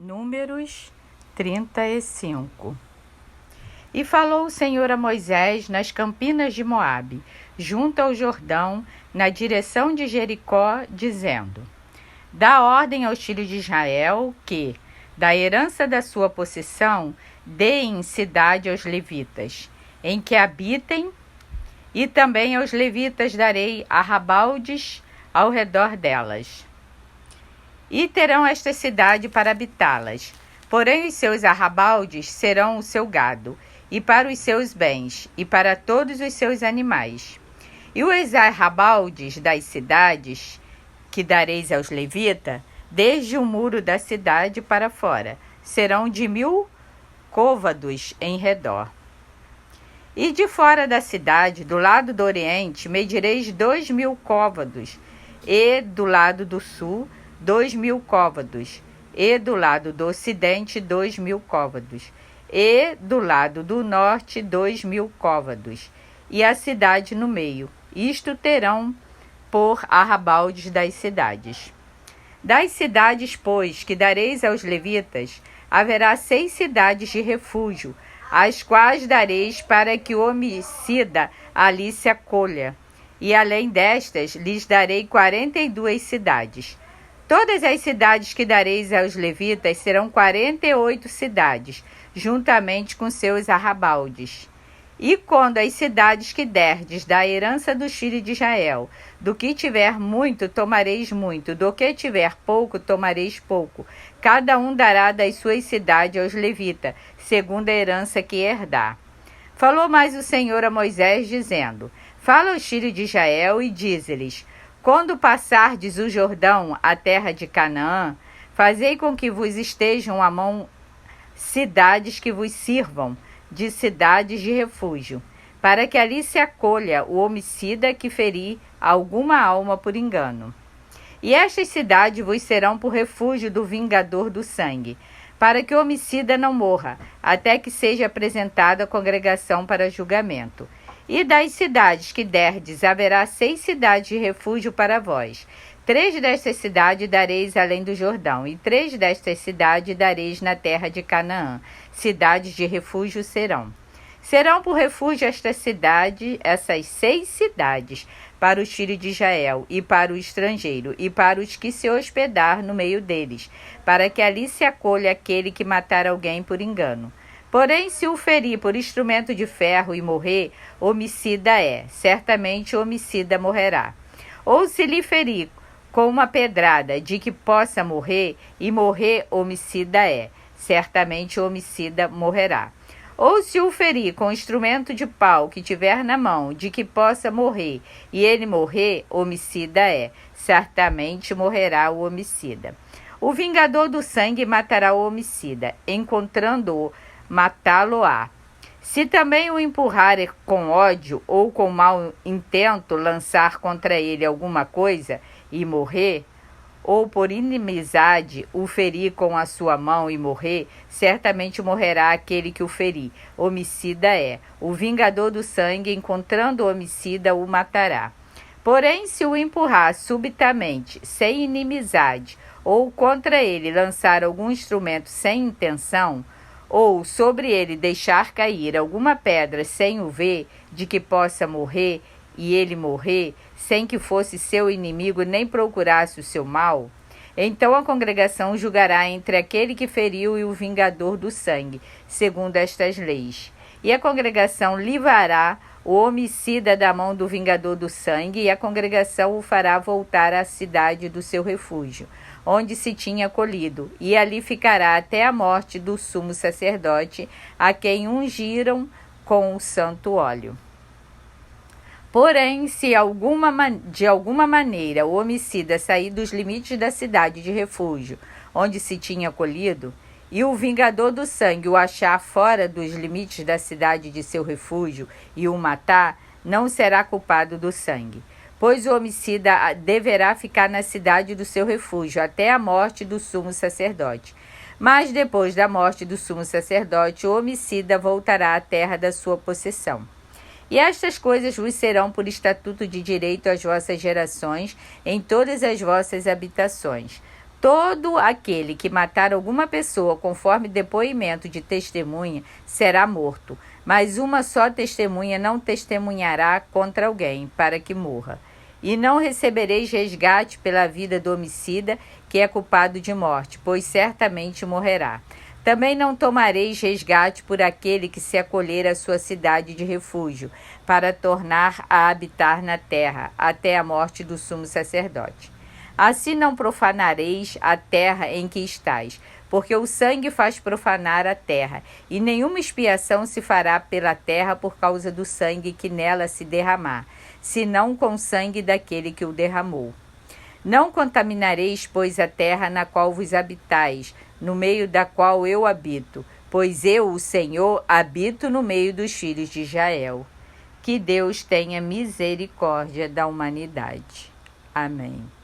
Números 35. E falou o Senhor a Moisés nas campinas de Moabe, junto ao Jordão, na direção de Jericó, dizendo: Dá ordem aos filhos de Israel que, da herança da sua possessão, deem cidade aos levitas, em que habitem, e também aos levitas darei arrabaldes ao redor delas. E terão esta cidade para habitá-las. Porém os seus arrabaldes serão o seu gado, e para os seus bens, e para todos os seus animais. E os arrabaldes das cidades, que dareis aos levitas, desde o muro da cidade para fora, serão de 1000 côvados em redor. E de fora da cidade, do lado do oriente, medireis 2000 côvados, e do lado do sul, 2000 côvados, e do lado do ocidente 2000 côvados, e do lado do norte 2000 côvados, e a cidade no meio. Isto terão por arrabaldes das cidades. Das cidades, pois, que dareis aos levitas, haverá 6 cidades de refúgio, as quais dareis para que o homicida ali se acolha. E além destas, lhes darei 42 cidades. Todas as cidades que dareis aos levitas serão 48 cidades, juntamente com seus arrabaldes. E quando as cidades que derdes da herança dos filhos de Israel, do que tiver muito, tomareis muito, do que tiver pouco, tomareis pouco. Cada um dará das suas cidades aos levitas, segundo a herança que herdar. Falou mais o Senhor a Moisés, dizendo: Fala aos filhos de Israel e dize-lhes: Quando passardes o Jordão, a terra de Canaã, fazei com que vos estejam à mão cidades que vos sirvam de cidades de refúgio, para que ali se acolha o homicida que ferir alguma alma por engano. E estas cidades vos serão por refúgio do vingador do sangue, para que o homicida não morra, até que seja apresentada a congregação para julgamento. E das cidades que derdes, haverá 6 cidades de refúgio para vós. 3 destas cidades dareis além do Jordão, e 3 destas cidades dareis na terra de Canaã. Cidades de refúgio serão. Serão por refúgio estas 6 cidades, para os filhos de Israel, e para o estrangeiro, e para os que se hospedar no meio deles, para que ali se acolha aquele que matar alguém por engano. Porém, se o ferir por instrumento de ferro e morrer, homicida é, certamente o homicida morrerá. Ou se lhe ferir com uma pedrada de que possa morrer, e morrer homicida é, certamente o homicida morrerá. Ou se o ferir com instrumento de pau que tiver na mão, de que possa morrer, e ele morrer, homicida é, certamente morrerá o homicida. O vingador do sangue matará o homicida, encontrando-o, matá-lo-á. Se também o empurrar com ódio ou com mau intento lançar contra ele alguma coisa e morrer, ou por inimizade o ferir com a sua mão e morrer, certamente morrerá aquele que o ferir. Homicida é. O vingador do sangue, encontrando o homicida, o matará. Porém, se o empurrar subitamente, sem inimizade, ou contra ele lançar algum instrumento sem intenção, ou sobre ele deixar cair alguma pedra sem o ver, de que possa morrer, e ele morrer, sem que fosse seu inimigo nem procurasse o seu mal, então a congregação julgará entre aquele que feriu e o vingador do sangue, segundo estas leis. E a congregação livrará o homicida da mão do vingador do sangue, e a congregação o fará voltar à cidade do seu refúgio, onde se tinha acolhido, e ali ficará até a morte do sumo sacerdote, a quem ungiram com o santo óleo. Porém, se de alguma maneira o homicida sair dos limites da cidade de refúgio, onde se tinha acolhido, e o vingador do sangue o achar fora dos limites da cidade de seu refúgio e o matar, não será culpado do sangue, pois o homicida deverá ficar na cidade do seu refúgio até a morte do sumo sacerdote. Mas depois da morte do sumo sacerdote, o homicida voltará à terra da sua possessão. E estas coisas vos serão por estatuto de direito às vossas gerações, em todas as vossas habitações. Todo aquele que matar alguma pessoa conforme depoimento de testemunha será morto, mas uma só testemunha não testemunhará contra alguém, para que morra. E não recebereis resgate pela vida do homicida, que é culpado de morte, pois certamente morrerá. Também não tomareis resgate por aquele que se acolher à sua cidade de refúgio, para tornar a habitar na terra, até a morte do sumo sacerdote. Assim não profanareis a terra em que estais, porque o sangue faz profanar a terra, e nenhuma expiação se fará pela terra por causa do sangue que nela se derramar, senão com o sangue daquele que o derramou. Não contaminareis, pois, a terra na qual vos habitais, no meio da qual eu habito, pois eu, o Senhor, habito no meio dos filhos de Israel. Que Deus tenha misericórdia da humanidade. Amém.